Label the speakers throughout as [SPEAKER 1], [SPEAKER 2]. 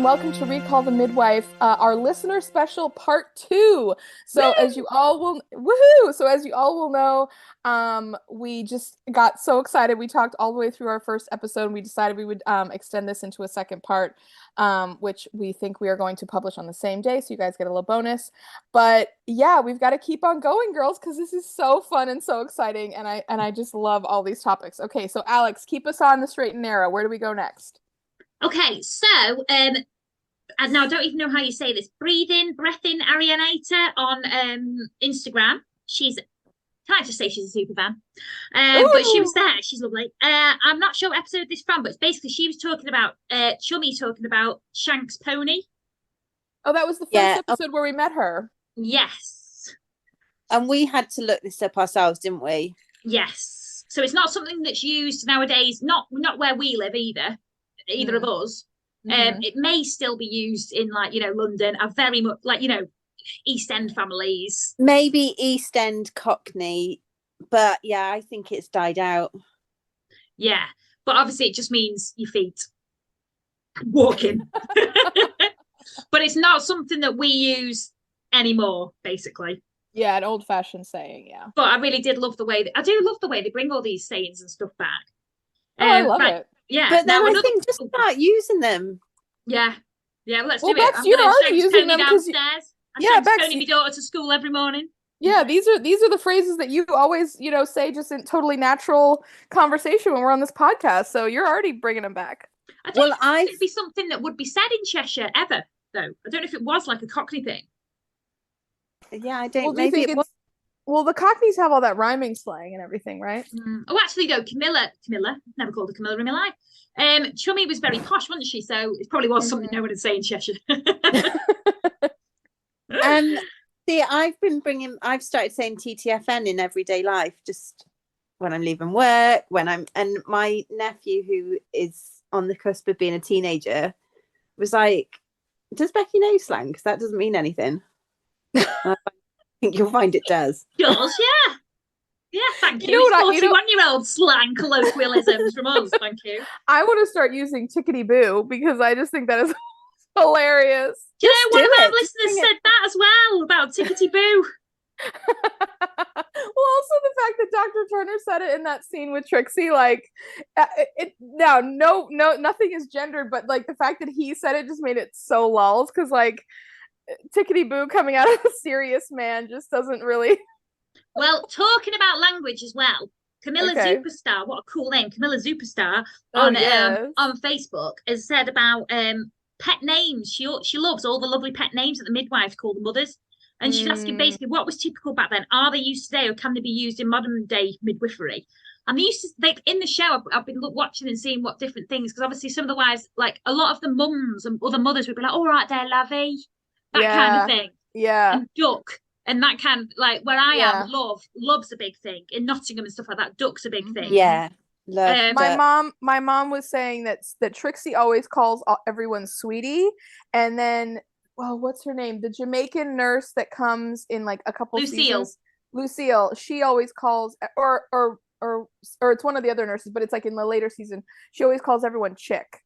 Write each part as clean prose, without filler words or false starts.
[SPEAKER 1] and welcome to Recall the Midwife, our listener special part 2. So as you all will, woohoo! So as you all will know, we just got so excited. We talked all the way through our first episode, and we decided we would extend this into a second part, which we think we are going to publish on the same day, so you guys get a little bonus. But yeah, we've got to keep on going, girls, because this is so fun and so exciting, and I just love all these topics. Okay, so Alex, keep us on the straight and narrow. Where do we go next?
[SPEAKER 2] Okay, so and now I don't even know how you say this. Breath in Arianator on Instagram. Can I just say she's a super fan? But she was there. She's lovely. I'm not sure what episode this is from, but it's basically she was talking about Chummy talking about Shank's pony.
[SPEAKER 1] Oh, that was the first episode where we met her.
[SPEAKER 2] Yes.
[SPEAKER 3] And we had to look this up ourselves, didn't we?
[SPEAKER 2] Yes. So it's not something that's used nowadays, not where we live either of us. It may still be used in London, are very much East End families,
[SPEAKER 3] maybe East End Cockney, but yeah, I think it's died out.
[SPEAKER 2] Yeah, but obviously it just means your feet walking. But it's not something that we use anymore, basically.
[SPEAKER 1] Yeah, an old-fashioned saying. Yeah,
[SPEAKER 2] but I really did love the way they bring all these sayings and stuff back.
[SPEAKER 1] I love it.
[SPEAKER 2] Yeah,
[SPEAKER 3] but then I think just start using them.
[SPEAKER 2] Yeah, well, let's do it.
[SPEAKER 1] You're already using them
[SPEAKER 2] downstairs. I Tony my daughter to school every morning.
[SPEAKER 1] Yeah, these are the phrases that you always say just in totally natural conversation when we're on this podcast. So you're already bringing them back.
[SPEAKER 2] I don't think it'd be something that would be said in Cheshire ever, though. I don't know if it was like a Cockney thing.
[SPEAKER 3] Yeah, I don't.
[SPEAKER 1] Well,
[SPEAKER 3] maybe it was.
[SPEAKER 1] Well, the Cockneys have all that rhyming slang and everything, right?
[SPEAKER 2] Oh, actually, though, Camilla, never called her Camilla in my life. Chummy was very posh, wasn't she? So it probably was something no one would say in Cheshire.
[SPEAKER 3] See, I've started saying TTFN in everyday life, just when I'm leaving work, and my nephew, who is on the cusp of being a teenager, was like, does Becky know slang? Because that doesn't mean anything. I think you'll find it does.
[SPEAKER 2] Yours, yeah. Yeah, thank you. It's 41-year-old slang colloquialisms from us, thank you.
[SPEAKER 1] I want to start using tickety boo because I just think that is hilarious.
[SPEAKER 2] One of our listeners said that as well about tickety boo.
[SPEAKER 1] Well, also the fact that Dr. Turner said it in that scene with Trixie, nothing is gendered, but like the fact that he said it just made it so lulz because tickety boo coming out of a serious man just doesn't really.
[SPEAKER 2] Well, talking about language as well, Camilla Superstar, what a cool name, Camilla Superstar on Facebook has said about pet names. She loves all the lovely pet names that the midwives call the mothers, and she's asking basically what was typical back then. Are they used today, or can they be used in modern day midwifery? And they used to, in the show, I've been watching and seeing what different things, because obviously some of the wives, like a lot of the mums and other mothers would be like, all right there, lovey, that kind of thing.
[SPEAKER 1] Yeah.
[SPEAKER 2] And duck. And that kind of, like where I am, love's a big thing. In Nottingham and stuff like that, duck's a big thing.
[SPEAKER 3] Yeah.
[SPEAKER 1] My mom was saying that Trixie always calls everyone sweetie, and then what's her name? The Jamaican nurse that comes in like a couple seasons. Lucille. She always calls or it's one of the other nurses, but it's like in the later season. She always calls everyone chick.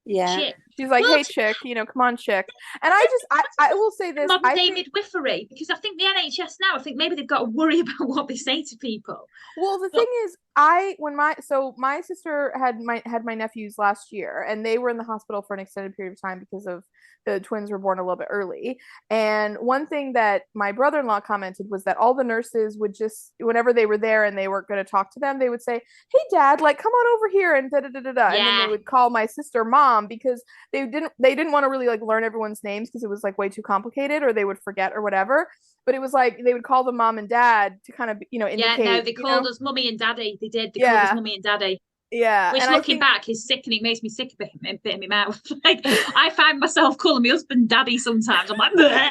[SPEAKER 3] Yeah.
[SPEAKER 2] Chick.
[SPEAKER 1] She's like, hey, chick, come on, chick. And I will say this.
[SPEAKER 2] Modern day midwifery, because I think the NHS now, I think maybe they've got to worry about what they say to people.
[SPEAKER 1] Well, the thing is, my sister had my nephews last year, and they were in the hospital for an extended period of time because of the twins were born a little bit early. And one thing that my brother-in-law commented was that all the nurses would just, whenever they were there and they weren't going to talk to them, they would say, hey, Dad, like, come on over here and da-da-da-da-da. And then they would call my sister Mom because they didn't want to really like learn everyone's names because it was like way too complicated, or they would forget or whatever. But it was like they would call them Mom and Dad to kind of, indicate.
[SPEAKER 2] Yeah, no, they called us Mummy and Daddy. They did. They called us Mummy and Daddy.
[SPEAKER 1] Yeah.
[SPEAKER 2] Which, looking back, is sickening. Makes me sick a bit in my mouth. Like, I find myself calling my husband Daddy sometimes. I'm like, bleh.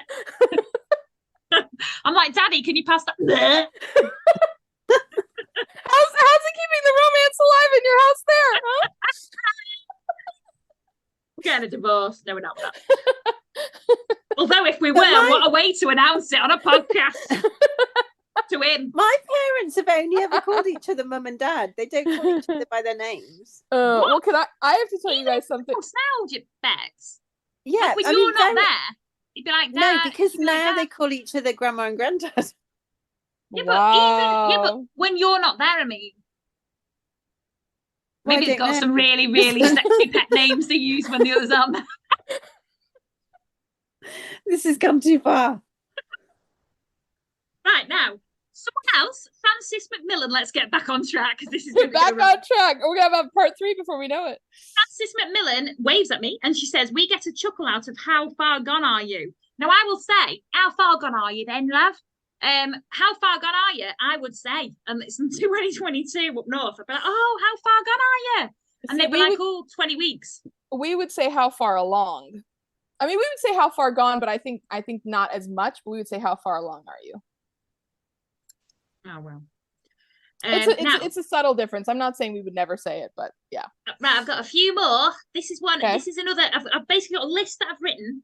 [SPEAKER 2] I'm like, Daddy, can you pass that? Bleh.
[SPEAKER 1] How's it keeping the romance alive in your house there, huh?
[SPEAKER 2] We're getting a divorce. No, we're not. Although if we were, what a way to announce it on a podcast. to him.
[SPEAKER 3] My parents have only ever called each other mum and dad. They don't call each other by their names.
[SPEAKER 1] Well, I have to tell you guys something.
[SPEAKER 2] Now, Bex.
[SPEAKER 3] Yeah,
[SPEAKER 2] like when you're not there, you'd be like, Dad.
[SPEAKER 3] No, because now they call each other grandma and granddad.
[SPEAKER 2] Yeah,
[SPEAKER 1] wow.
[SPEAKER 2] but when you're not there, I mean, maybe they've got some really, really sexy pet names they use when the others aren't there.
[SPEAKER 3] This has gone too far.
[SPEAKER 2] Right, now, someone else, Frances McMillan, let's get back on track, because this is
[SPEAKER 1] back on track. We're going to have part 3 before we know it.
[SPEAKER 2] Frances McMillan waves at me and she says, we get a chuckle out of how far gone are you? Now, I will say, how far gone are you then, love? How far gone are you? I would say, and it's in 2022 up north. I'd be like, oh, how far gone are you? And they'd be like, 20 weeks.
[SPEAKER 1] We would say how far along. I mean, we would say how far gone, but I think not as much. But we would say how far along are you?
[SPEAKER 2] Oh well.
[SPEAKER 1] It's a subtle difference. I'm not saying we would never say it, but yeah.
[SPEAKER 2] Right, I've got a few more. This is one.
[SPEAKER 1] Okay.
[SPEAKER 2] This is another. I've basically got a list that I've written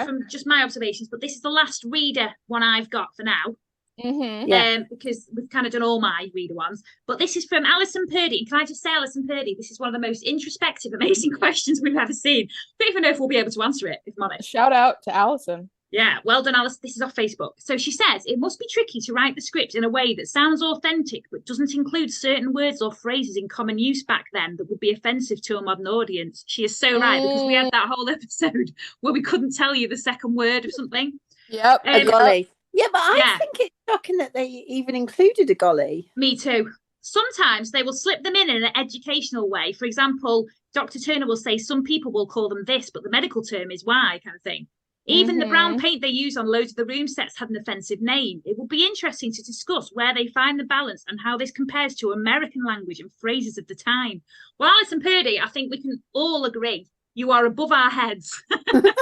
[SPEAKER 2] from just my observations, but this is the last reader one I've got for now.
[SPEAKER 1] Mm-hmm.
[SPEAKER 2] Because we've kind of done all my reader ones, but this is from Alison Purdy. And can I just say, Alison Purdy, this is one of the most introspective, amazing questions we've ever seen. I don't even know if we'll be able to answer it, if I'm honest.
[SPEAKER 1] Shout out to Alison.
[SPEAKER 2] Yeah, well done, Alice. This is off Facebook. So she says, it must be tricky to write the script in a way that sounds authentic, but doesn't include certain words or phrases in common use back then that would be offensive to a modern audience. She is so right, because we had that whole episode where we couldn't tell you the second word of something.
[SPEAKER 1] Yep.
[SPEAKER 3] A golly. Yeah, but I think it's shocking that they even included a golly.
[SPEAKER 2] Me too. Sometimes they will slip them in an educational way. For example, Dr. Turner will say some people will call them this, but the medical term is Y, kind of thing. Even the brown paint they use on loads of the room sets had an offensive name. It will be interesting to discuss where they find the balance and how this compares to American language and phrases of the time. Well, Alison Purdy, I think we can all agree you are above our heads.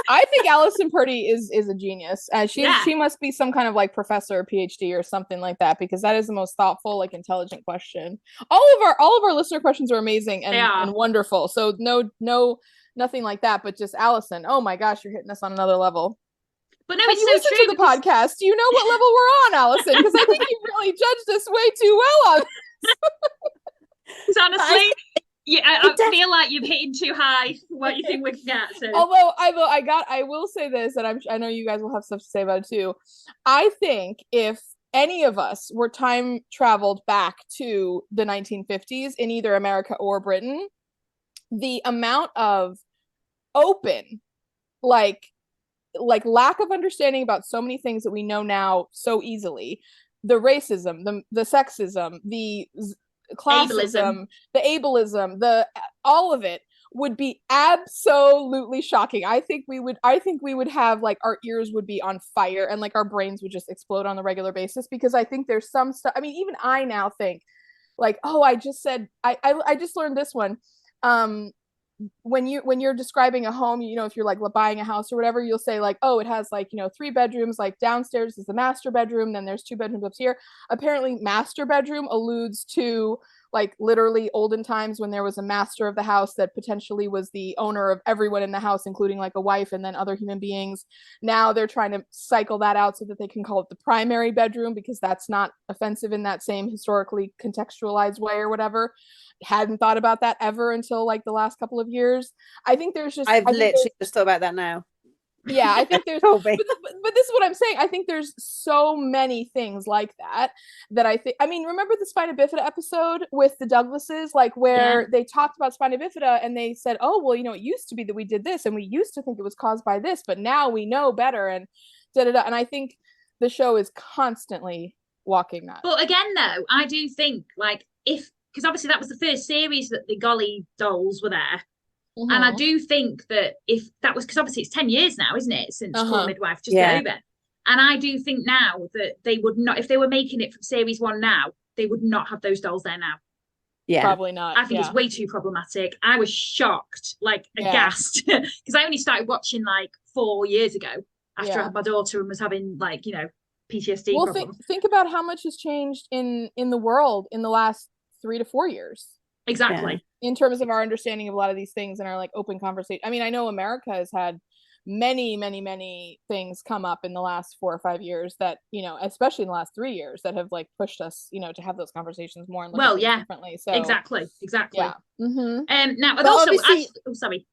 [SPEAKER 1] I think Alison Purdy is a genius. She must be some kind of like professor or PhD or something like that, because that is the most thoughtful, like intelligent question. All of our listener questions are amazing and wonderful. So nothing like that, but just Alison. Oh my gosh, you're hitting us on another level.
[SPEAKER 2] But no,
[SPEAKER 1] have
[SPEAKER 2] it's
[SPEAKER 1] you listened to the podcast? Do you know what level we're on, Alison? Because I think you really judged us way too well on this.
[SPEAKER 2] Honestly, yeah, I feel like you've hitting too high for what you think we can get. So.
[SPEAKER 1] Although I will say this, and I know you guys will have stuff to say about it too. I think if any of us were time traveled back to the 1950s in either America or Britain, the amount of open, like lack of understanding about so many things that we know now so easily, the racism, the sexism, the classism, the ableism, all of it would be absolutely shocking. I think we would have, like, our ears would be on fire and like our brains would just explode on a regular basis, because I think there's some stuff. I mean, even I now think like, oh, I just learned this one. When you're describing a home, you know, if you're like buying a house or whatever, you'll say like, oh, it has like, you know, 3 bedrooms, like downstairs is the master bedroom, then there's 2 bedrooms up here. Apparently master bedroom alludes to like literally olden times when there was a master of the house that potentially was the owner of everyone in the house, including like a wife and then other human beings. Now they're trying to cycle that out so that they can call it the primary bedroom, because that's not offensive in that same historically contextualized way or whatever. Hadn't thought about that ever until like the last couple of years. I think there's just
[SPEAKER 3] I've literally just thought about that now.
[SPEAKER 1] Yeah, I think there's but this is what I'm saying. I think there's so many things like that I think, I mean, remember the spina bifida episode with the Douglases, like where they talked about spina bifida and they said, oh, well, you know, it used to be that we did this and we used to think it was caused by this, but now we know better, and da-da-da. And I think the show is constantly walking that.
[SPEAKER 2] But again, though, I do think like because obviously that was the first series that the Golly dolls were there. Mm-hmm. And I do think that if that was, because obviously it's 10 years now, isn't it, since Call The Midwife just over. And I do think now that they would not, if they were making it from series 1 now, they would not have those dolls there now.
[SPEAKER 1] Yeah, probably not.
[SPEAKER 2] I think it's way too problematic. I was shocked, like aghast, because I only started watching like 4 years ago after I had my daughter and was having like, you know, PTSD problems.
[SPEAKER 1] Think about how much has changed in the world in the last 3 to 4 years.
[SPEAKER 2] Exactly.
[SPEAKER 1] In terms of our understanding of a lot of these things and our like open conversation. I mean, I know America has had many things come up in the last 4 or 5 years that, especially in the last 3 years, that have like pushed us, to have those conversations more and look at things differently. So
[SPEAKER 2] exactly.
[SPEAKER 1] Yeah.
[SPEAKER 2] Now, and
[SPEAKER 3] but
[SPEAKER 2] also,
[SPEAKER 3] obviously,
[SPEAKER 2] sorry.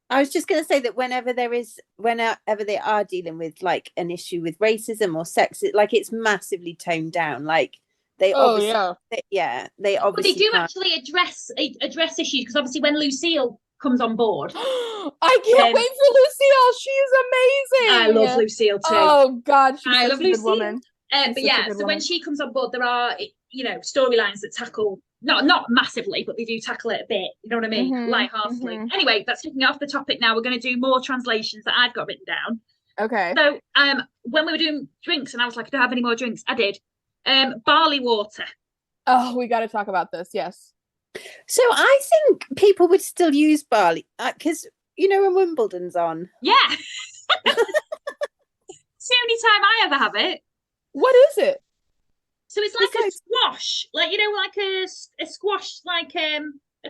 [SPEAKER 3] I was just going to say that whenever they are dealing with like an issue with racism or sex, it's massively toned down. Like they obviously, they obviously.
[SPEAKER 2] But they do actually address issues, because obviously when Lucille comes on board,
[SPEAKER 1] I can't wait for Lucille. She's amazing.
[SPEAKER 2] I love Lucille too.
[SPEAKER 1] Oh God, she's such a good
[SPEAKER 2] Lucille.
[SPEAKER 1] woman.
[SPEAKER 2] But yeah, so when she comes on board, there are storylines that tackle not massively, but they do tackle it a bit. You know what I mean? Lightheartedly. Anyway, that's taking off the topic. Now we're going to do more translations that I've got written down.
[SPEAKER 1] Okay.
[SPEAKER 2] So when we were doing drinks, and I was like, I don't have any more drinks. I did. Barley water.
[SPEAKER 1] Oh, we got to talk about this. Yes.
[SPEAKER 3] So I think people would still use barley because when Wimbledon's on.
[SPEAKER 2] Yeah. It's the only time I ever have it.
[SPEAKER 1] What is it?
[SPEAKER 2] So it's like a squash, like a squash, like a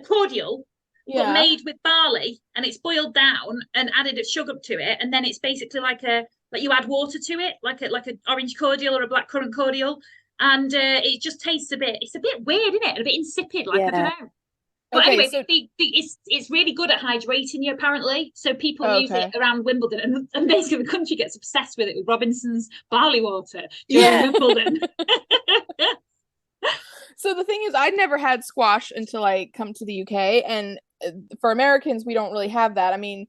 [SPEAKER 2] cordial, but made with barley, and it's boiled down and added a sugar to it, and then it's basically like you add water to it, like an orange cordial or a blackcurrant cordial, and it just tastes it's a bit weird, isn't it? A bit insipid, I don't know. But anyway, so it's really good at hydrating you, apparently. So people use it around Wimbledon, and basically the country gets obsessed with it, with Robinson's barley water during Wimbledon.
[SPEAKER 1] So the thing is, I'd never had squash until I come to the UK, and for Americans, we don't really have that. I mean,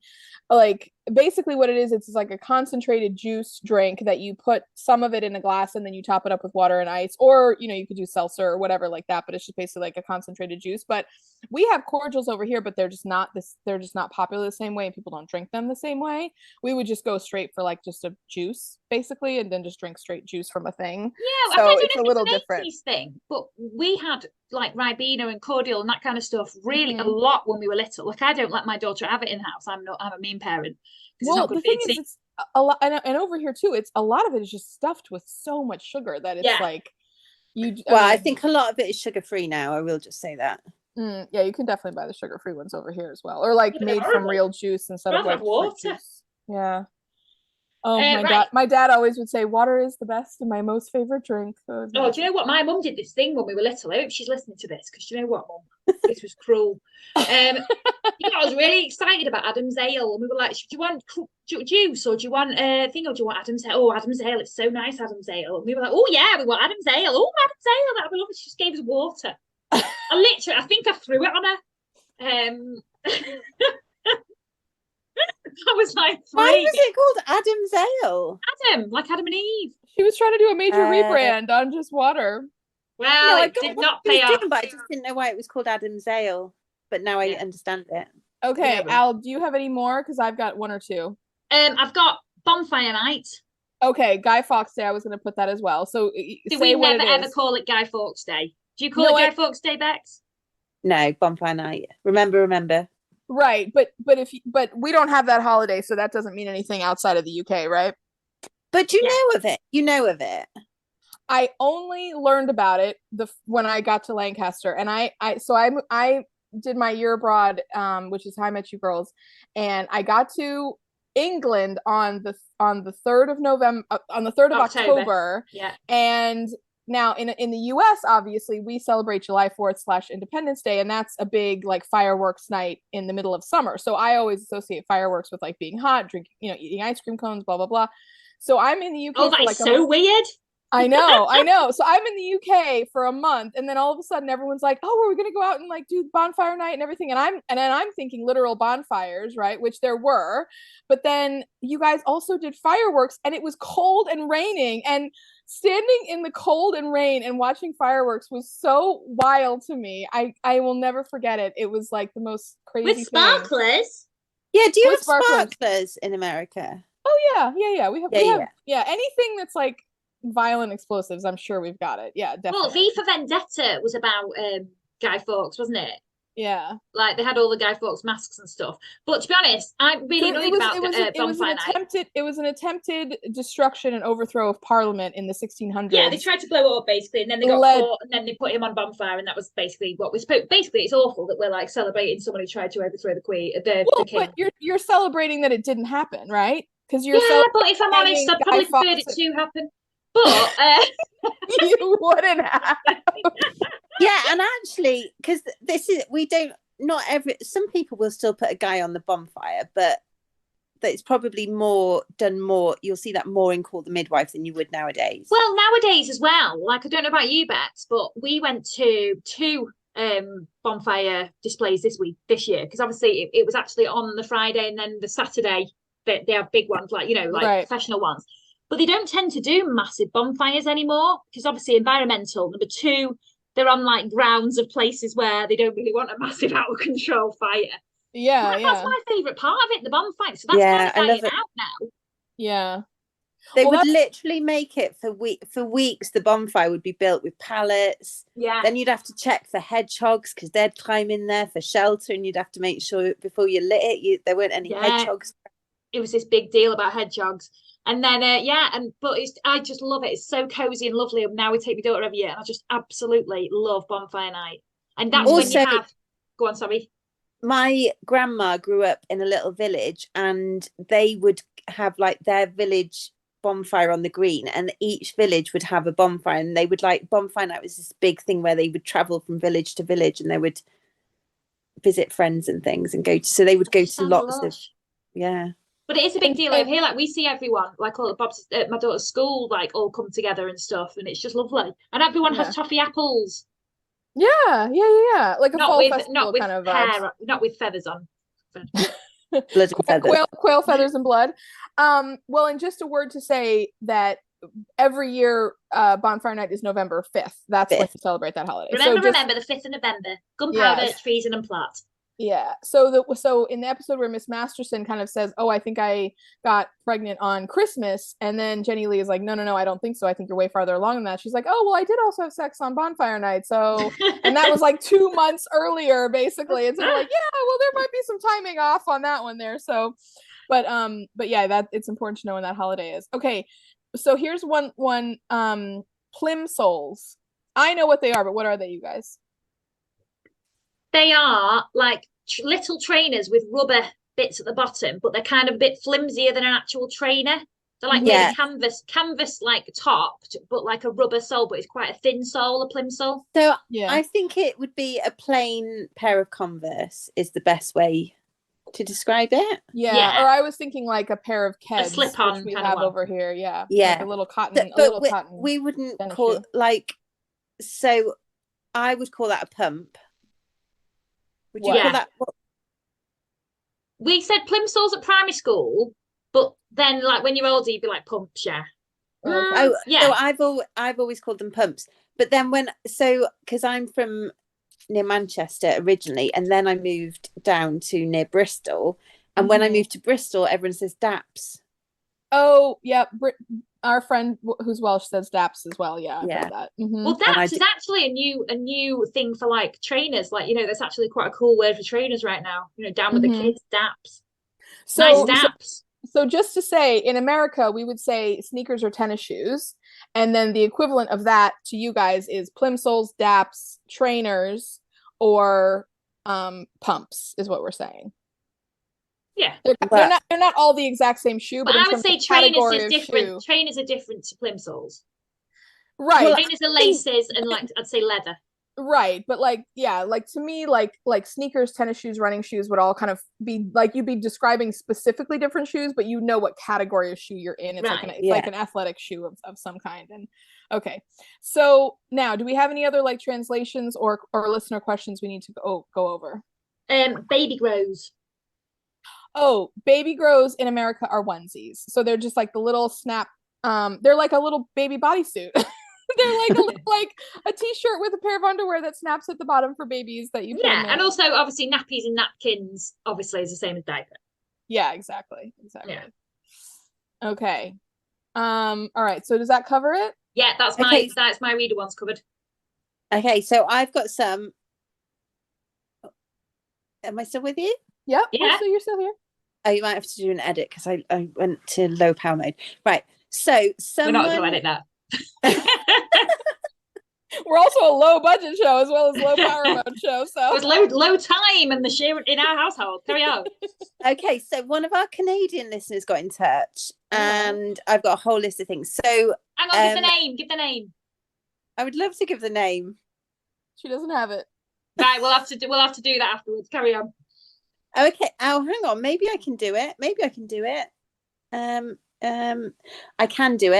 [SPEAKER 1] like basically what it is, it's like a concentrated juice drink that you put some of it in a glass and then you top it up with water and ice, or you could do seltzer or whatever like that, but it's just basically like a concentrated juice. But we have cordials over here, but they're just not popular the same way, and people don't drink them the same way. We would just go straight for like just a juice basically, and then just drink straight juice from a thing.
[SPEAKER 2] Yeah,
[SPEAKER 1] so
[SPEAKER 2] I don't know
[SPEAKER 1] it's a little different
[SPEAKER 2] thing, but we had like Ribena and cordial and that kind of stuff really a lot when we were little. Like, I don't let my daughter have it in house. I'm a mean parent.
[SPEAKER 1] Well, the thing is, it's a lot, and over here too, it's a lot of it is just stuffed with so much sugar that it's like
[SPEAKER 3] I think a lot of it is sugar free now. I will just say that.
[SPEAKER 1] Yeah, you can definitely buy the sugar free ones over here as well, or like made from real juice instead of like
[SPEAKER 2] water.
[SPEAKER 1] Juice. Yeah. Oh my God. My dad always would say water is the best and my most favorite drink.
[SPEAKER 2] Do you know what? My mum did this thing when we were little. I hope she's listening to this, because you know what, Mum? This was cruel. I was really excited about Adam's Ale, and we were like, do you want juice, or do you want thing, or do you want Adam's Ale? Oh, Adam's Ale, it's so nice, Adam's Ale. And we were like, oh yeah, we want Adam's Ale. Oh, Adam's Ale, that would be lovely. She just gave us water. I think I threw it on her. I was like,
[SPEAKER 3] why was it called Adam's Ale?
[SPEAKER 2] Adam, like Adam and Eve.
[SPEAKER 1] She was trying to do a major rebrand on just water.
[SPEAKER 2] Well, it did not pay off.
[SPEAKER 3] But I just didn't know why it was called Adam's Ale. But now I understand it.
[SPEAKER 1] Okay, Al, do you have any more? Because I've got one or two.
[SPEAKER 2] I've got Bonfire Night.
[SPEAKER 1] Okay, Guy Fawkes Day. I was going to put that as well. So
[SPEAKER 2] do we never ever call it Guy Fawkes Day? Do you call it Guy Fawkes Day, Bex?
[SPEAKER 3] No, Bonfire Night. Remember.
[SPEAKER 1] Right, but we don't have that holiday, so that doesn't mean anything outside of the UK, right?
[SPEAKER 3] But you know of it. You know of it.
[SPEAKER 1] I only learned about it when I got to Lancaster, and I did my year abroad, which is How I Met You Girls, and I got to England on the 3rd of November, on the 3rd of October.
[SPEAKER 2] Yeah,
[SPEAKER 1] and now in the US, obviously we celebrate July 4th / Independence Day, and that's a big like fireworks night in the middle of summer. So I always associate fireworks with like being hot, drinking, eating ice cream cones, blah blah blah. So I'm in the UK.
[SPEAKER 2] Oh, that's so weird.
[SPEAKER 1] I know. So I'm in the UK for a month, and then all of a sudden everyone's like, "Oh, are we gonna go out and like do bonfire night and everything?" And then I'm thinking literal bonfires, right? Which there were, but then you guys also did fireworks, and it was cold and raining, and standing in the cold and rain and watching fireworks was so wild to me. I will never forget it. It was like the most crazy
[SPEAKER 2] with sparklers.
[SPEAKER 1] Thing.
[SPEAKER 3] Yeah, do you have sparklers in America?
[SPEAKER 1] Oh yeah. We have anything that's like violent explosives, I'm sure we've got it. Yeah, definitely.
[SPEAKER 2] Well, V for Vendetta was about Guy Fawkes, wasn't it?
[SPEAKER 1] Yeah,
[SPEAKER 2] like they had all the Guy Fawkes masks and stuff. But to be honest, I'm really annoyed about Bonfire Night.
[SPEAKER 1] It was an attempted destruction and overthrow of Parliament in the 1600s.
[SPEAKER 2] Yeah, they tried to blow it up basically, and then they got caught, and then they put him on bonfire, and that was basically what we spoke. Basically, it's awful that we're like celebrating someone who tried to overthrow the Queen, the king.
[SPEAKER 1] But you're celebrating that it didn't happen, right? because you're
[SPEAKER 2] but if I'm honest, I probably preferred it to happen. But
[SPEAKER 1] you wouldn't have.
[SPEAKER 3] Yeah, and actually, because some people will still put a guy on the bonfire, but it's probably done more. You'll see that more in Call the Midwife than you would nowadays.
[SPEAKER 2] Well, nowadays as well. Like, I don't know about you, Bex, but we went to two bonfire displays this year, because obviously it was actually on the Friday, and then the Saturday they have big ones, like, you know, like professional ones. But they don't tend to do massive bonfires anymore, because obviously environmental. Number two, they're on like grounds of places where they don't really want a massive out of control fire.
[SPEAKER 1] Yeah,
[SPEAKER 2] That's my favourite part of it, the bonfire. So that's kind of dying out now.
[SPEAKER 1] Yeah.
[SPEAKER 3] They would literally make it for weeks. The bonfire would be built with pallets.
[SPEAKER 2] Yeah.
[SPEAKER 3] Then you'd have to check for hedgehogs, because they'd climb in there for shelter, and you'd have to make sure before you lit it, there weren't any hedgehogs.
[SPEAKER 2] It was this big deal about hedgehogs. And then I just love it. It's so cozy and lovely. And now we take my daughter every year, and I just absolutely love bonfire night. And that's also, when you have. Go on, sorry.
[SPEAKER 3] My grandma grew up in a little village, and they would have like their village bonfire on the green, and each village would have a bonfire, and they would like bonfire night was this big thing where they would travel from village to village, and they would visit friends and things, and so they would go to lots of
[SPEAKER 2] But it is a big deal over here. Like, we see everyone, like all the Bob's at my daughter's school, like all come together and stuff, and it's just lovely. And everyone has toffee apples.
[SPEAKER 1] Yeah. Like a fall festival kind of vibe.
[SPEAKER 2] Not with feathers on.
[SPEAKER 3] Blood and feathers.
[SPEAKER 1] Quail feathers and blood. Well, and just a word to say that every year bonfire night is November 5th. That's when we celebrate that holiday.
[SPEAKER 2] Remember the 5th of November. Gunpowder, treason and plot.
[SPEAKER 1] Yeah. So in the episode where Miss Masterson kind of says, "Oh, I think I got pregnant on Christmas," and then Jenny Lee is like, "No, I don't think so. I think you're way farther along than that." She's like, "Oh, well, I did also have sex on bonfire night." So, and that was like 2 months earlier, basically. And so we're like, yeah, well, there might be some timing off on that one there. So, but yeah, that it's important to know when that holiday is. Okay. So here's one plimsolls. I know what they are, but what are they, you guys?
[SPEAKER 2] They are like little trainers with rubber bits at the bottom, but they're kind of a bit flimsier than an actual trainer. They're like canvas like topped, but like a rubber sole, but it's quite a thin sole, a plimsoll.
[SPEAKER 3] So I think it would be a plain pair of Converse is the best way to describe it.
[SPEAKER 1] Yeah. Or I was thinking like a pair of Keds,
[SPEAKER 2] a slip-on
[SPEAKER 1] which we have over here. Yeah.
[SPEAKER 3] Like
[SPEAKER 1] a little cotton. Cotton.
[SPEAKER 3] We wouldn't call like. So I would call that a pump. Would you call that?
[SPEAKER 2] We said plimsolls at primary school, but then like when you're older, you'd be like pumps, yeah.
[SPEAKER 3] So I've always called them pumps. But then because I'm from near Manchester originally, and then I moved down to near Bristol, and when I moved to Bristol, everyone says daps.
[SPEAKER 1] Oh yeah, our friend who's Welsh says daps as well. Yeah, I've heard that. Mm-hmm.
[SPEAKER 2] Well, daps is actually a new thing for like trainers. Like, you know, that's actually quite a cool word for trainers right now. You know, down with the kids, daps. So, nice daps.
[SPEAKER 1] So just to say, in America, we would say sneakers or tennis shoes, and then the equivalent of that to you guys is plimsolls, daps, trainers, or pumps, is what we're saying.
[SPEAKER 2] Yeah,
[SPEAKER 1] they're not all the exact same shoe, but
[SPEAKER 2] I would say trainers is different. Shoe. Trainers are different to plimsolls,
[SPEAKER 1] right?
[SPEAKER 2] Well, trainers are laces and like I'd say leather,
[SPEAKER 1] right? But like to me, like sneakers, tennis shoes, running shoes would all kind of be like you'd be describing specifically different shoes, but you know what category of shoe you're in. It's like an athletic shoe of some kind. And okay, so now do we have any other like translations or listener questions we need to go over?
[SPEAKER 2] Baby grows.
[SPEAKER 1] Oh, baby grows in America are onesies. So they're just like the little snap. They're like a little baby bodysuit. They're like a t-shirt with a pair of underwear that snaps at the bottom for babies that you put in.
[SPEAKER 2] And also obviously nappies and napkins obviously is the same as diaper.
[SPEAKER 1] Yeah, exactly. Yeah. Okay. All right. So does that cover it?
[SPEAKER 2] Yeah, that's my reader ones covered.
[SPEAKER 3] Okay, so I've got some. Am I still with you?
[SPEAKER 1] Yep. Yeah. So you're still here.
[SPEAKER 3] Oh, you might have to do an edit because I went to low power mode. Right. So
[SPEAKER 2] we're not going to edit that.
[SPEAKER 1] We're also a low budget show as well as low power mode show. So
[SPEAKER 2] it was low time and the share in our household. Carry on.
[SPEAKER 3] Okay, so one of our Canadian listeners got in touch, and I've got a whole list of things. So
[SPEAKER 2] hang on, give the name. Give the name.
[SPEAKER 3] I would love to give the name.
[SPEAKER 1] She doesn't have it.
[SPEAKER 2] Right, we'll have to do that afterwards. Carry on.
[SPEAKER 3] Okay. Oh, hang on. Maybe I can do it. I can do it.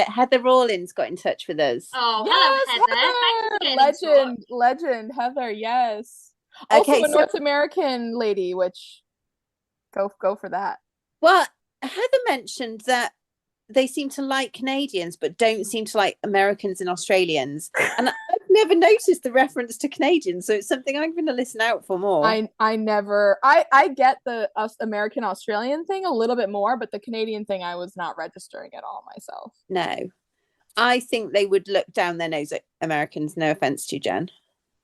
[SPEAKER 3] Heather Rawlins got in touch with us.
[SPEAKER 2] Oh, yes,
[SPEAKER 1] hello, Heather. Legend, Heather. Yes. Also a North American lady, which go for that.
[SPEAKER 3] Well, Heather mentioned that they seem to like Canadians, but don't seem to like Americans and Australians. And I've never noticed the reference to Canadians, so it's something I'm going to listen out for more.
[SPEAKER 1] I get the American Australian thing a little bit more, but the Canadian thing I was not registering at all myself.
[SPEAKER 3] No, I think they would look down their nose at Americans. No offense to you, Jen.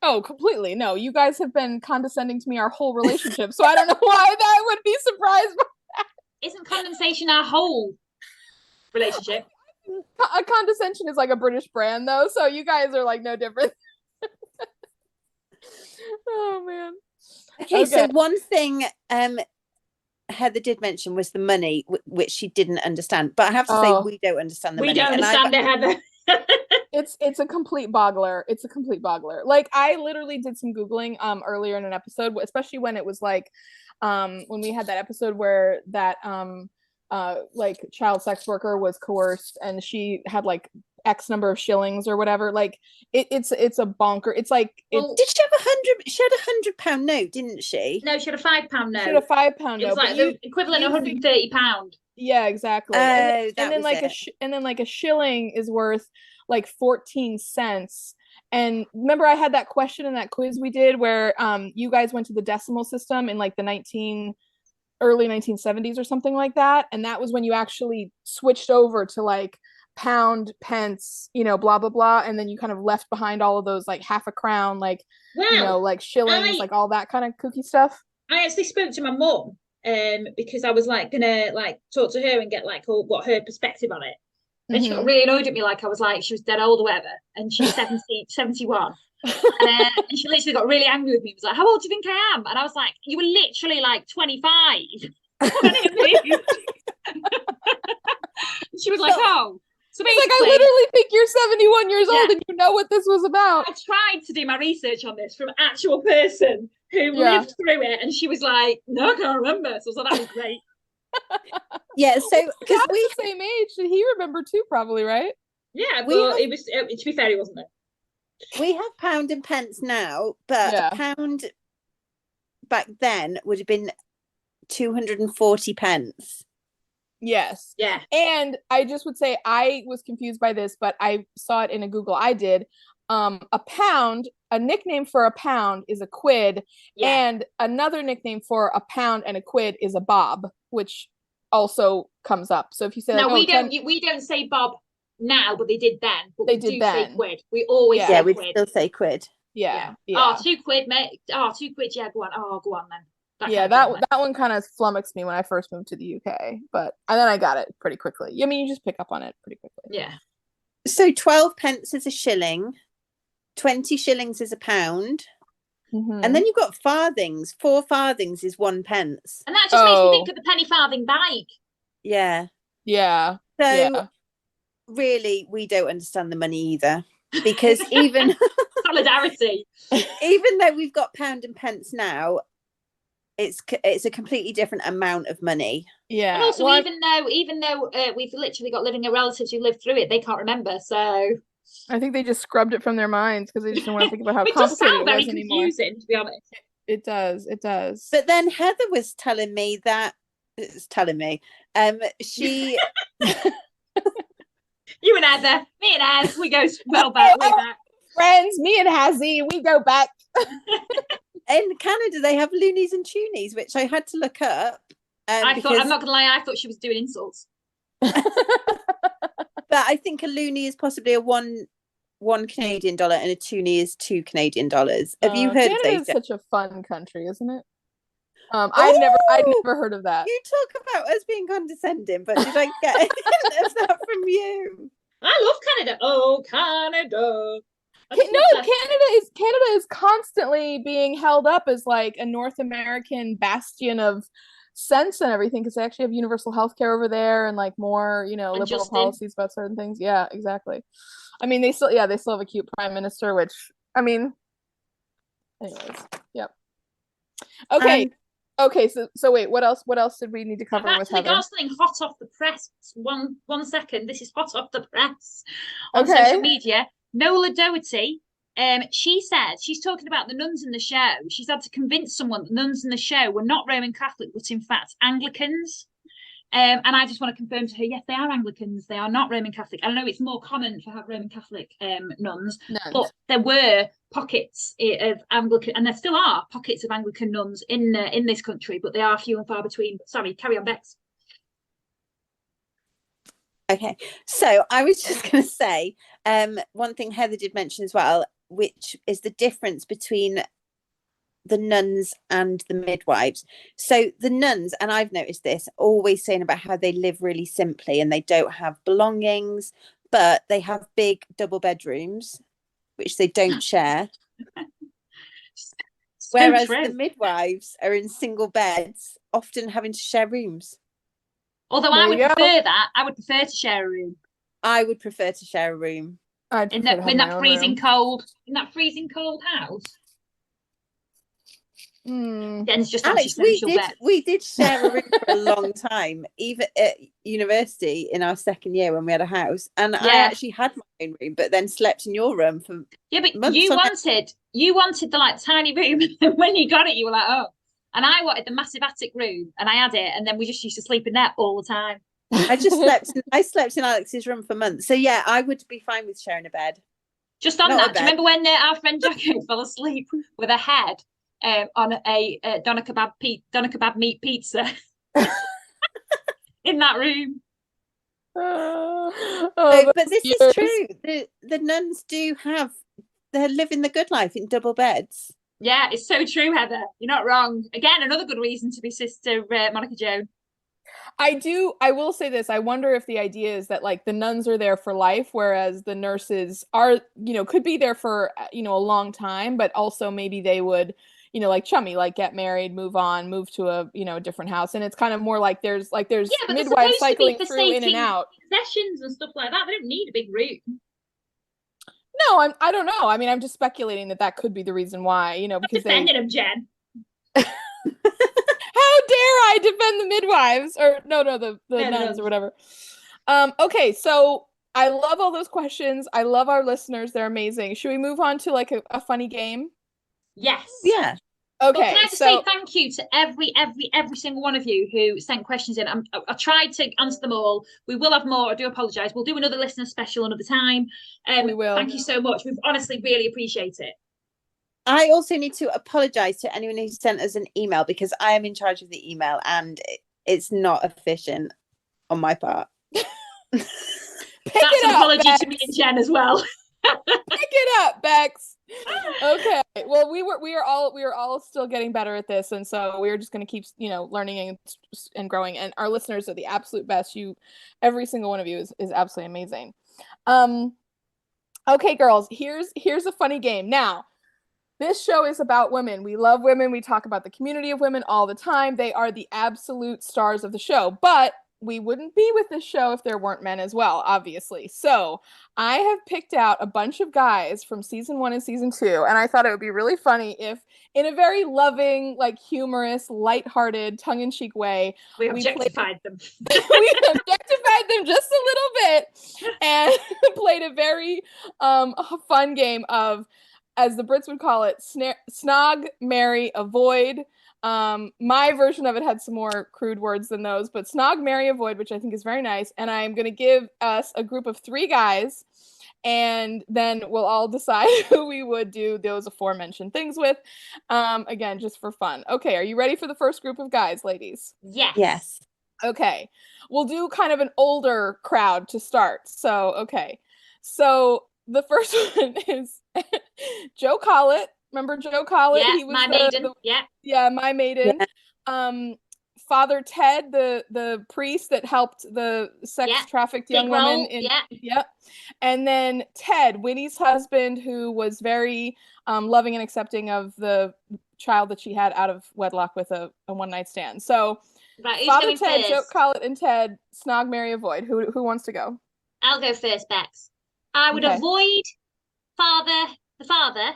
[SPEAKER 1] Oh, completely. No, you guys have been condescending to me our whole relationship, so I don't know why that would be surprised by that.
[SPEAKER 2] Isn't condensation our whole relationship?
[SPEAKER 1] A condescension is like a British brand, though, so you guys are like no different. Oh man.
[SPEAKER 3] Okay, so one thing Heather did mention was the money, which she didn't understand. But I have to say, we don't understand the money.
[SPEAKER 2] We don't understand it, Heather.
[SPEAKER 1] It's a complete boggler. It's a complete boggler. Like, I literally did some Googling earlier in an episode, especially when it was like when we had that episode where that like child sex worker was coerced and she had like X number of shillings or whatever. Like it's a bonker. It's like
[SPEAKER 3] did she have she had £100 note, didn't she?
[SPEAKER 2] No, she had a £5 note.
[SPEAKER 1] She had a £5 note.
[SPEAKER 2] It was like the equivalent of £130.
[SPEAKER 1] Yeah, exactly. And then like a shilling is worth like 14 cents. And remember, I had that question in that quiz we did where you guys went to the decimal system in like the early 1970s or something like that, and that was when you actually switched over to like pound, pence, blah blah blah, and then you kind of left behind all of those like half a crown, like like shillings, like all that kind of kooky stuff.
[SPEAKER 2] I actually spoke to my mum because I was like gonna like talk to her and get like what her perspective on it. And she got really annoyed at me, like I was like she was dead old or whatever, and she's 71. And she literally got really angry with me. She was like, "How old do you think I am?" And I was like, "You were literally like 25." She was like, "Oh." So basically,
[SPEAKER 1] like, I literally think you're 71 years old and you know what this was about.
[SPEAKER 2] I tried to do my research on this from an actual person who lived through it, and she was like, "No, I can't remember." So I was like, that was great.
[SPEAKER 3] Yeah, so because
[SPEAKER 1] we the same age, did he remember too? Probably, right?
[SPEAKER 2] Yeah, well, it was. To be fair, it wasn't it.
[SPEAKER 3] We have pound and pence now, but a pound back then would have been 240 pence.
[SPEAKER 1] Yes.
[SPEAKER 2] Yeah.
[SPEAKER 1] And I just would say I was confused by this, but I saw it in a Google. I did. A pound, a nickname for a pound is a quid, and another nickname for a pound and a quid is a bob, which also comes up. So if you say,
[SPEAKER 2] no, we don't say bob now, but they did then. But
[SPEAKER 1] they did then.
[SPEAKER 2] Say quid. We always say
[SPEAKER 3] we
[SPEAKER 2] quid.
[SPEAKER 3] Still say quid.
[SPEAKER 1] Yeah.
[SPEAKER 2] Oh, 2 quid, mate. Oh, 2 quid. Yeah, go on. Oh, go on then.
[SPEAKER 1] That one kind of flummoxed me when I first moved to the UK, and then I got it pretty quickly. I mean, you just pick up on it pretty quickly.
[SPEAKER 2] Yeah.
[SPEAKER 3] So 12 pence is a shilling, 20 shillings is a pound, and then you've got farthings. 4 farthings is 1 pence,
[SPEAKER 2] and that just makes me think of the penny farthing bag.
[SPEAKER 3] Yeah. So really, we don't understand the money either, because even
[SPEAKER 2] solidarity,
[SPEAKER 3] even though we've got pound and pence now, it's a completely different amount of money.
[SPEAKER 2] Yeah. And also, even though we've literally got living relatives who lived through it, they can't remember. So
[SPEAKER 1] I think they just scrubbed it from their minds because they just didn't want to think about how complicated it was
[SPEAKER 2] very
[SPEAKER 1] anymore.
[SPEAKER 2] Confusing, to be honest.
[SPEAKER 1] It does.
[SPEAKER 3] But then Heather was telling me that she.
[SPEAKER 2] You and Heather, me and Az, we go well back, way back.
[SPEAKER 1] Friends, me and Hazzy, we go back.
[SPEAKER 3] In Canada, they have loonies and toonies, which I had to look up.
[SPEAKER 2] I'm not gonna lie, I thought she was doing insults.
[SPEAKER 3] But I think a loonie is possibly a one Canadian dollar and a toonie is $2 Canadian. Have you heard
[SPEAKER 1] Canada
[SPEAKER 3] of these?
[SPEAKER 1] Is such a fun country, isn't it? I'd never heard of that.
[SPEAKER 3] You talk about us being condescending, but did I get a hint of that from you?
[SPEAKER 2] I love Canada. Oh, Canada.
[SPEAKER 1] Canada is constantly being held up as like a North American bastion of sense and everything, because they actually have universal health care over there and like more, liberal policies about certain things. Yeah, exactly. I mean, they still have a cute prime minister, which, I mean, anyways, yep. Okay, so wait, what else did we need to cover with Heather?
[SPEAKER 2] I've actually got something hot off the press. One second. This is hot off the press on social media. Nola Doherty, she said, she's talking about the nuns in the show. She's had to convince someone that nuns in the show were not Roman Catholic, but in fact Anglicans. And I just want to confirm to her, yes, they are Anglicans. They are not Roman Catholic. I know it's more common to have Roman Catholic nuns, but there were pockets of Anglican, and there still are pockets of Anglican nuns in this country, but they are few and far between. Sorry, carry on, Bex.
[SPEAKER 3] Okay, so I was just going to say one thing Heather did mention as well, which is the difference between the nuns and the midwives. So the nuns, and I've noticed this, always saying about how they live really simply and they don't have belongings, but they have big double bedrooms which they don't share. Whereas the midwives are in single beds, often having to share rooms.
[SPEAKER 2] Although I would prefer that. I would prefer to share a room.
[SPEAKER 3] I would prefer to share a room.
[SPEAKER 2] In that freezing cold house. Jen's just
[SPEAKER 3] Alex, we did share a room for a long time, even at university in our second year when we had a house, and I actually had my own room, but then slept in your room for
[SPEAKER 2] but you wanted the like tiny room, and when you got it, you were like, oh. And I wanted the massive attic room, and I had it, and then we just used to sleep in there all the time.
[SPEAKER 3] I slept in Alex's room for months, so yeah, I would be fine with sharing a bed.
[SPEAKER 2] Just on that, do you remember when our friend Jacko fell asleep with a head on a doner kebab meat pizza in that room?
[SPEAKER 3] But this is true. The nuns do they're living the good life in double beds.
[SPEAKER 2] Yeah, it's so true, Heather. You're not wrong. Again, another good reason to be Sister Monica Joan.
[SPEAKER 1] I will say this. I wonder if the idea is that like the nuns are there for life, whereas the nurses are, could be there for, a long time, but also maybe they would, like chummy, like get married, move on, move to a, a different house. And it's kind of more like there's midwives cycling through in and out.
[SPEAKER 2] Sessions and stuff like that. They don't need a big room.
[SPEAKER 1] No, I don't know. I mean, I'm just speculating that could be the reason why, because
[SPEAKER 2] I'm defending them, Jen.
[SPEAKER 1] How dare I defend the midwives or the nuns or whatever. Okay, so I love all those questions. I love our listeners. They're amazing. Should we move on to like a funny game?
[SPEAKER 2] Yes.
[SPEAKER 3] Yeah.
[SPEAKER 1] Okay.
[SPEAKER 2] Well, can I just say thank you to every single one of you who sent questions in. I tried to answer them all. We will have more. I do apologise. We'll do another listener special another time.
[SPEAKER 1] We will.
[SPEAKER 2] Thank you so much. We've honestly really appreciate it.
[SPEAKER 3] I also need to apologise to anyone who sent us an email, because I am in charge of the email and it's not efficient on my part.
[SPEAKER 2] That's an apology to me and Jen as well.
[SPEAKER 1] Pick it up, Bex. Okay. Well, we are all still getting better at this, and so we're just going to keep, learning and growing. And our listeners are the absolute best. Every single one of you is absolutely amazing. Okay, girls. Here's a funny game. Now, this show is about women. We love women. We talk about the community of women all the time. They are the absolute stars of the show. But we wouldn't be with this show if there weren't men as well, obviously. So I have picked out a bunch of guys from season 1 and season 2, and I thought it would be really funny if, in a very loving, like humorous, lighthearted, tongue-in-cheek way,
[SPEAKER 2] we objectified them.
[SPEAKER 1] We objectified them just a little bit and played a very fun game of, as the Brits would call it, snog, marry, avoid. My version of it had some more crude words than those, but snog, marry, avoid, which I think is very nice. And I'm going to give us a group of 3 guys, and then we'll all decide who we would do those aforementioned things with. Again, just for fun. Okay, are you ready for the first group of guys, ladies?
[SPEAKER 3] Yes.
[SPEAKER 1] Okay, we'll do kind of an older crowd to start. So, okay. So the first one is Joe Collett. Remember Joe Collett?
[SPEAKER 2] Yeah, he was my maiden.
[SPEAKER 1] Yeah, my maiden. Yeah. Father Ted, the priest that helped the sex trafficked young women and then Ted, Winnie's husband, who was very loving and accepting of the child that she had out of wedlock with a one-night stand. So Father Ted, Joe Collett, and Ted, snog, marry, avoid. Who wants to go?
[SPEAKER 2] I'll go first, Bex. I would avoid the father.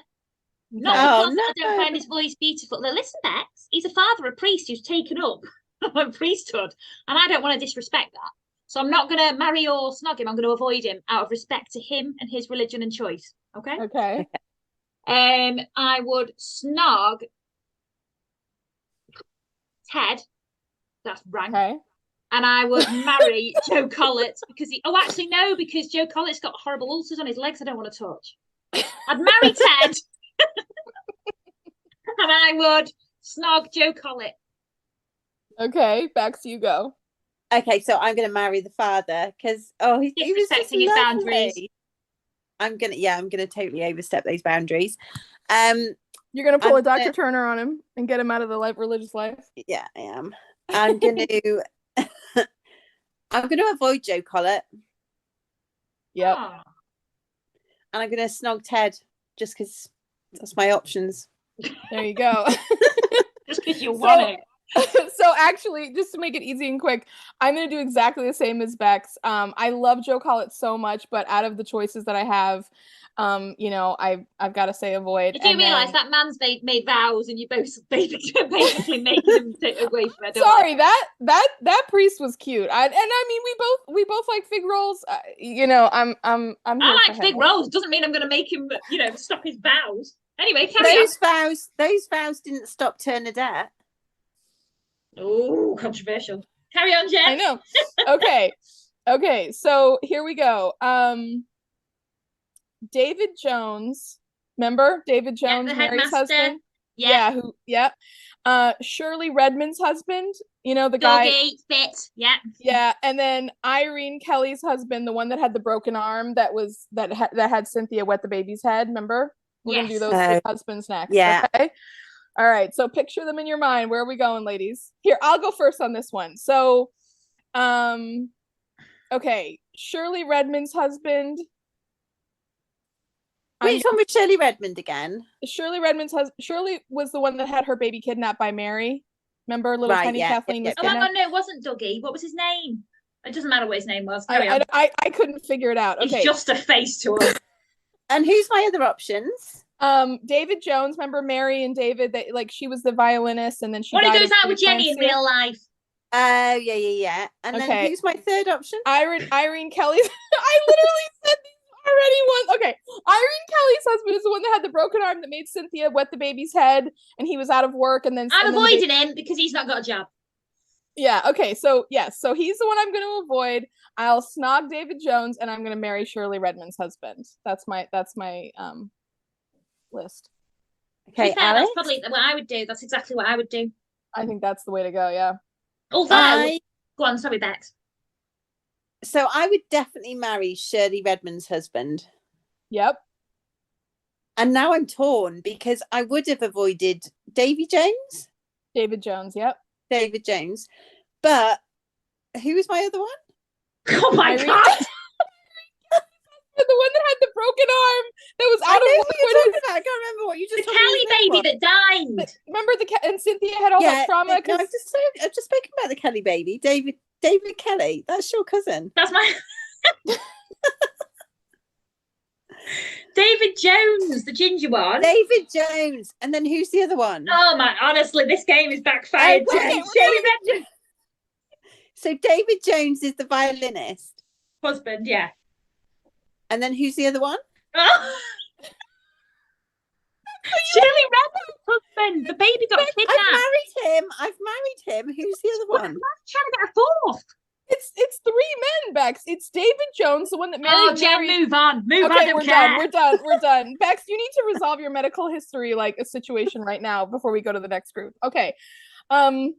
[SPEAKER 2] Not because I don't find his voice beautiful. Now, listen, Bex, he's a father, a priest who's taken up a priesthood, and I don't want to disrespect that. So I'm not going to marry or snog him. I'm going to avoid him out of respect to him and his religion and choice. Okay?
[SPEAKER 1] Okay.
[SPEAKER 2] I would snog Ted. That's rank. Okay. And I would marry Joe Collett because because Joe Collett's got horrible ulcers on his legs I don't want to touch. I'd marry Ted. And I would snog Joe Collett.
[SPEAKER 1] Okay, back to you go.
[SPEAKER 3] Okay, so I'm going to marry the father because he was respecting his boundaries. I'm gonna totally overstep those boundaries.
[SPEAKER 1] You're gonna pull a Dr. Turner on him and get him out of the religious life.
[SPEAKER 3] Yeah, I am. I'm gonna avoid Joe Collett.
[SPEAKER 1] Yep.
[SPEAKER 3] And I'm gonna snog Ted just because that's my options.
[SPEAKER 1] There you go.
[SPEAKER 2] Just because you want it.
[SPEAKER 1] So actually, just to make it easy and quick, I'm going to do exactly the same as Bex. I love Joe Collett so much, but out of the choices that I have, I've got to say avoid.
[SPEAKER 2] You do realise that man's made vows and you both basically making him take away from it.
[SPEAKER 1] Sorry, that priest was cute. I mean, we both like fig rolls. I'm
[SPEAKER 2] I like fig rolls. Doesn't mean I'm going to make him, stop his vows. Anyway,
[SPEAKER 3] those vows didn't stop Ternadette.
[SPEAKER 2] Oh, controversial. Carry on, Jen.
[SPEAKER 1] I know. Okay. So here we go. David Jones, remember David Jones, Mary's husband? Shirley Redmond's husband. The guy.
[SPEAKER 2] Fit.
[SPEAKER 1] Yeah, and then Irene Kelly's husband, the one that had the broken arm, that had Cynthia wet the baby's head. Remember? We're gonna do those three husbands next.
[SPEAKER 3] Yeah.
[SPEAKER 1] Okay. All right, so picture them in your mind. Where are we going, ladies? Here, I'll go first on this one. So, okay, Shirley Redmond's husband.
[SPEAKER 3] Which one was Shirley Redmond again?
[SPEAKER 1] Shirley Redmond's husband. Shirley was the one that had her baby kidnapped by Mary. Remember, little tiny Kathleen was kidnapped?
[SPEAKER 2] Oh, no, it wasn't Dougie. What was his name? It doesn't matter what his name was.
[SPEAKER 1] I couldn't figure it out. Okay.
[SPEAKER 2] It's just a face to him.
[SPEAKER 3] And who's my other options?
[SPEAKER 1] David Jones, remember Mary and David, she was the violinist and then she
[SPEAKER 2] when he goes out with Jenny in real life.
[SPEAKER 3] Yeah. And then who's my third option?
[SPEAKER 1] Irene Kelly. I literally said these already once. Okay. Irene Kelly's husband is the one that had the broken arm that made Cynthia wet the baby's head and he was out of work and then
[SPEAKER 2] I'm avoiding him because he's not got a job.
[SPEAKER 1] Yeah, okay. So so he's the one I'm gonna avoid. I'll snog David Jones and I'm gonna marry Shirley Redmond's husband. That's my list.
[SPEAKER 3] Okay,
[SPEAKER 2] that's probably what I would do. That's exactly what I would do.
[SPEAKER 1] I think that's the way to go. Yeah.
[SPEAKER 2] Although, go on. Sorry, Bex.
[SPEAKER 3] So I would definitely marry Shirley Redmond's husband.
[SPEAKER 1] Yep.
[SPEAKER 3] And now I'm torn because I would have avoided Davy Jones.
[SPEAKER 1] David Jones. Yep.
[SPEAKER 3] David Jones. But who was my other one?
[SPEAKER 2] Oh my God.
[SPEAKER 1] The one that had the broken arm that was out of
[SPEAKER 3] work. I can't remember what you just
[SPEAKER 2] told me. The Kelly baby that died.
[SPEAKER 1] Remember and Cynthia had all that trauma.
[SPEAKER 3] No, I've just spoken about the Kelly baby. David Kelly. That's your cousin.
[SPEAKER 2] That's my David Jones, the ginger one.
[SPEAKER 3] David Jones. And then who's the other one?
[SPEAKER 2] Oh my, honestly, this game is backfired.
[SPEAKER 3] So David Jones is the violinist.
[SPEAKER 2] Husband, yeah.
[SPEAKER 3] And then who's the other one?
[SPEAKER 2] Oh. Shirley Redmond's husband. The baby got kidnapped.
[SPEAKER 3] I've married him. Who's the other one?
[SPEAKER 2] I'm trying to get a fourth.
[SPEAKER 1] It's three men, Bex. It's David Jones, the one that married.
[SPEAKER 2] Oh, Jen, move on.
[SPEAKER 1] We're done. Bex, you need to resolve your medical history a situation right now before we go to the next group. Okay. All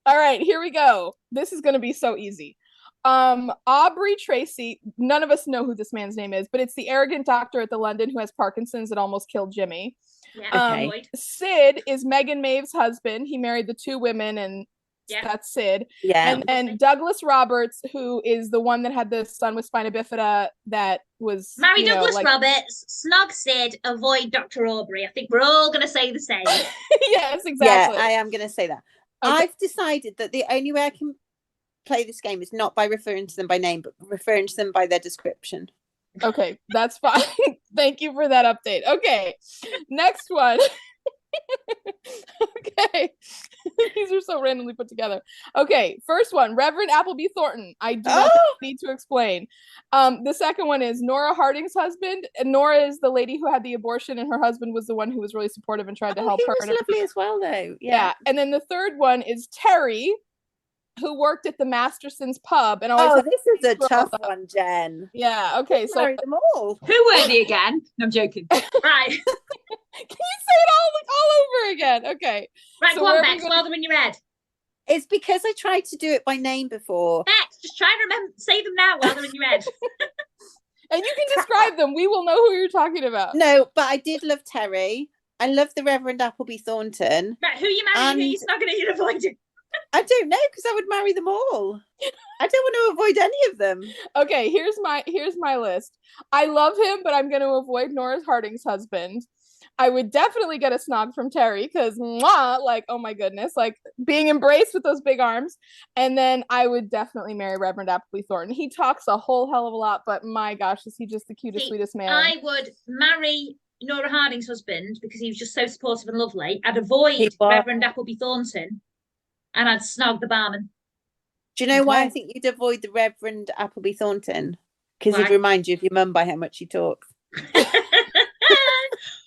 [SPEAKER 1] right, here we go. This is gonna be so easy. Aubrey Tracy, none of us know who this man's name is, but it's the arrogant doctor at the London who has Parkinson's that almost killed Jimmy.
[SPEAKER 3] Yeah,
[SPEAKER 1] Sid is Megan Maeve's husband. He married the two women and That's Sid.
[SPEAKER 3] Yeah.
[SPEAKER 1] And then Douglas Roberts, who is the one that had the son with spina bifida that was...
[SPEAKER 2] Marry Douglas Roberts, snog Sid, avoid Dr. Aubrey. I think we're all going to say the same.
[SPEAKER 1] Yes, exactly.
[SPEAKER 3] Yeah, I am going to say that. Okay. I've decided that the only way I can play this game is not by referring to them by name, but referring to them by their description.
[SPEAKER 1] Okay, that's fine. Thank you for that update. Okay, next one. Okay. These are so randomly put together. Okay, first one, Reverend Appleby Thornton. I do not need to explain. The second one is Nora Harding's husband. And Nora is the lady who had the abortion, and her husband was the one who was really supportive and tried to help her.
[SPEAKER 3] He was lovely as well, though.
[SPEAKER 1] Yeah. And then the third one is Terry, who worked at the Masterson's pub. And always
[SPEAKER 3] this is a tough one, Jen.
[SPEAKER 1] Yeah, okay. So
[SPEAKER 3] marry them all.
[SPEAKER 2] Who were they again? No, I'm joking. Right.
[SPEAKER 1] Can you say it all over again? Okay.
[SPEAKER 2] Right, so go on, Bex, while they're in your head.
[SPEAKER 3] It's because I tried to do it by name before.
[SPEAKER 2] Bex, just try and remember, say them now while they're in your head.
[SPEAKER 1] And you can describe them. We will know who you're talking about.
[SPEAKER 3] No, but I did love Terry. I love the Reverend Appleby Thornton.
[SPEAKER 2] Right, who you marrying, who you snogging, and you're avoiding?
[SPEAKER 3] I don't know, because I would marry them all. I don't want to avoid any of them.
[SPEAKER 1] Okay, here's my list. I love him, but I'm going to avoid Nora Harding's husband. I would definitely get a snog from Terry because, like, oh my goodness, like being embraced with those big arms. And then I would definitely marry Reverend Appleby Thornton. He talks a whole hell of a lot, but my gosh, is he just the cutest, sweetest man.
[SPEAKER 2] I would marry Nora Harding's husband because he was just so supportive and lovely. I'd avoid Reverend Appleby Thornton, and I'd snog the barman.
[SPEAKER 3] Do you know why I think you'd avoid the Reverend Appleby Thornton? Because he'd remind you of your mum by how much he talks.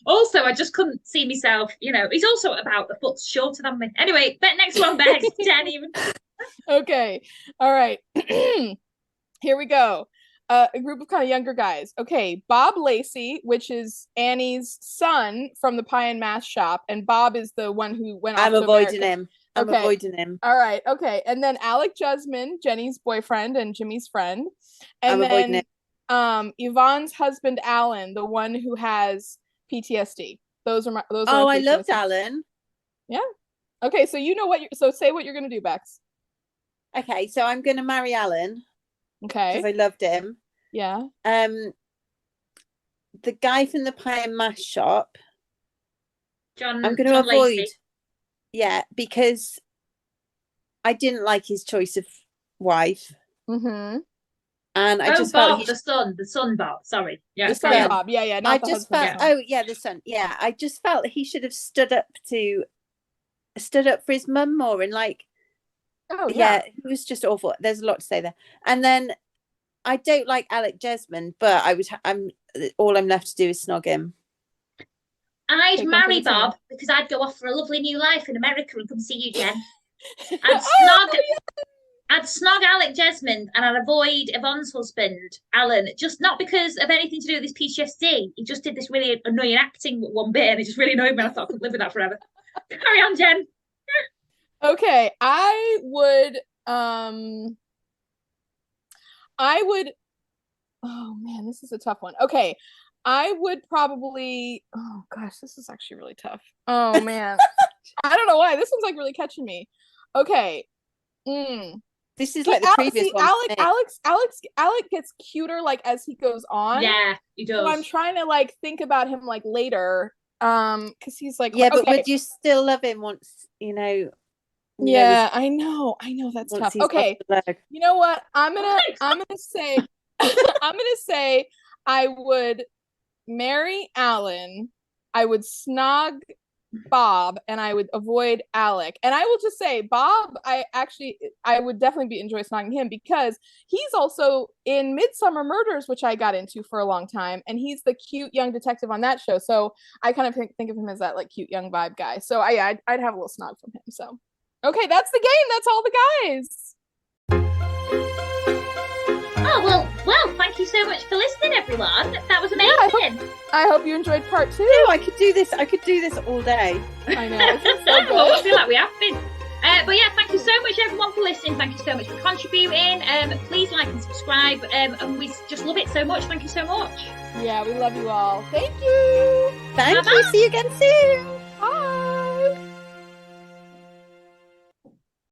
[SPEAKER 2] Also, I just couldn't see myself, he's also about a foot shorter than me. Anyway, next one, Bex. Jen, even.
[SPEAKER 1] Okay. All right. Here we go. A group of kind of younger guys. Okay. Bob Lacey, which is Annie's son from the Pie and Mash shop. And Bob is the one who went off to
[SPEAKER 3] avoiding
[SPEAKER 1] America.
[SPEAKER 3] him. I'm avoiding him.
[SPEAKER 1] All right. Okay. And then Alec Jesmond, Jenny's boyfriend and Jimmy's friend. And
[SPEAKER 3] avoiding him.
[SPEAKER 1] Yvonne's husband, Alan, the one who has PTSD. Those are
[SPEAKER 3] I loved Alan.
[SPEAKER 1] Yeah. Okay, so you know so say what you're gonna do, Bex.
[SPEAKER 3] Okay, so I'm gonna marry Alan.
[SPEAKER 1] Okay.
[SPEAKER 3] Because I loved him.
[SPEAKER 1] Yeah.
[SPEAKER 3] The guy from the Pie and Mash shop.
[SPEAKER 2] I'm
[SPEAKER 3] gonna avoid.
[SPEAKER 2] Lacey.
[SPEAKER 3] Yeah, because I didn't like his choice of wife.
[SPEAKER 1] Mm-hmm.
[SPEAKER 3] And I just
[SPEAKER 2] Bob,
[SPEAKER 3] felt
[SPEAKER 2] the son Bob. Sorry,
[SPEAKER 1] the son Bob. Yeah. Not
[SPEAKER 3] I just felt. Oh yeah, the son. Yeah, I just felt he should have stood up for his mum more and like.
[SPEAKER 1] Oh yeah,
[SPEAKER 3] it was just awful. There's a lot to say there. And then I don't like Alec Jesmond, but I'm left to do is snog him.
[SPEAKER 2] I'd marry Bob because I'd go off for a lovely new life in America and come see you, Jen. I'd snog Alec Jesmond and I'd avoid Yvonne's husband, Alan, just not because of anything to do with his PTSD. He just did this really annoying acting one bit and it just really annoyed me. I thought I could live with that forever. Carry on, Jen.
[SPEAKER 1] Okay, I would, oh man, this is a tough one. Okay, I would probably, oh gosh, this is actually really tough. Oh man. I don't know why. This one's like really catching me. Okay.
[SPEAKER 3] This is like the previous one.
[SPEAKER 1] Alec gets cuter like as he goes on.
[SPEAKER 2] Yeah, he does.
[SPEAKER 1] So I'm trying to like think about him like later. Because he's like,
[SPEAKER 3] yeah, but would you still love him once,
[SPEAKER 1] Yeah, I know that's tough. Okay. You know what? I'm gonna say I would marry Alan, I would snog Bob, and I would avoid Alec. And I will just say Bob, I would definitely enjoy snogging him because he's also in Midsummer Murders, which I got into for a long time, and he's the cute young detective on that show. So I kind of think of him as that like cute young vibe guy. So I'd have a little snog from him. So okay, that's the game. That's all the guys.
[SPEAKER 2] Oh, well, thank you so much for listening, everyone. That was amazing.
[SPEAKER 1] Yeah, I hope you enjoyed part 2.
[SPEAKER 3] I could do this all day.
[SPEAKER 1] I know. It's so good.
[SPEAKER 2] Well, I feel like we have been. But yeah, thank you so much, everyone, for listening. Thank you so much for contributing. Please like and subscribe. And we just love it so much. Thank you so much.
[SPEAKER 1] Yeah, we love you all. Thank you.
[SPEAKER 3] Thank you. See you again soon.